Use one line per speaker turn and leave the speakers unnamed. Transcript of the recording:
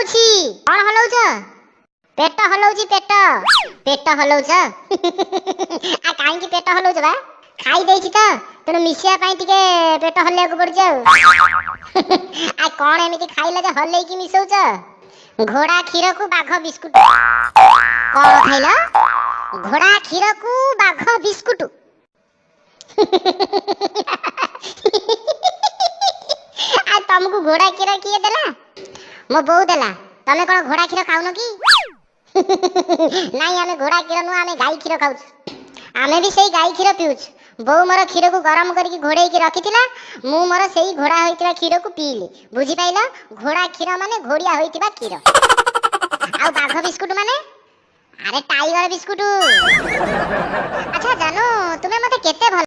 ହଲଉଛି କଣ ହଲଉଛ? पेट हलौची पेट पेट हलौच आ काई पेट हलौच बा खाई देछि त तेनु मिसिया पई टिके पेट हल्ले को पड़ जाऊ आ कोन एमिति खाइला जे हल्ले की मिसौच? घोड़ा क्षीर को बाघ बिस्कुट कोन खाइला? घोड़ा क्षीर को बाघ बिस्कुट आ तुमको घोड़ा क्षीर किए देला? मो बौ देला। तमे कोन घोड़ा क्षीर खाउनो की? नहीं आमे घोड़ा क्षीर नु आमे गाई क्षीर खाउछ। आमे भी सेई गाई क्षीर पिउछ। बौ मोर क्षीर को गरम करके घोड़े की रखितिला मु मोर सेई घोड़ा होइतिबा क्षीर को पीली। बुझी पाइला? घोड़ा क्षीर माने घोड़िया होइतिबा क्षीर। आ बाघ बिस्कुट माने? अरे टाइगर बिस्कुट।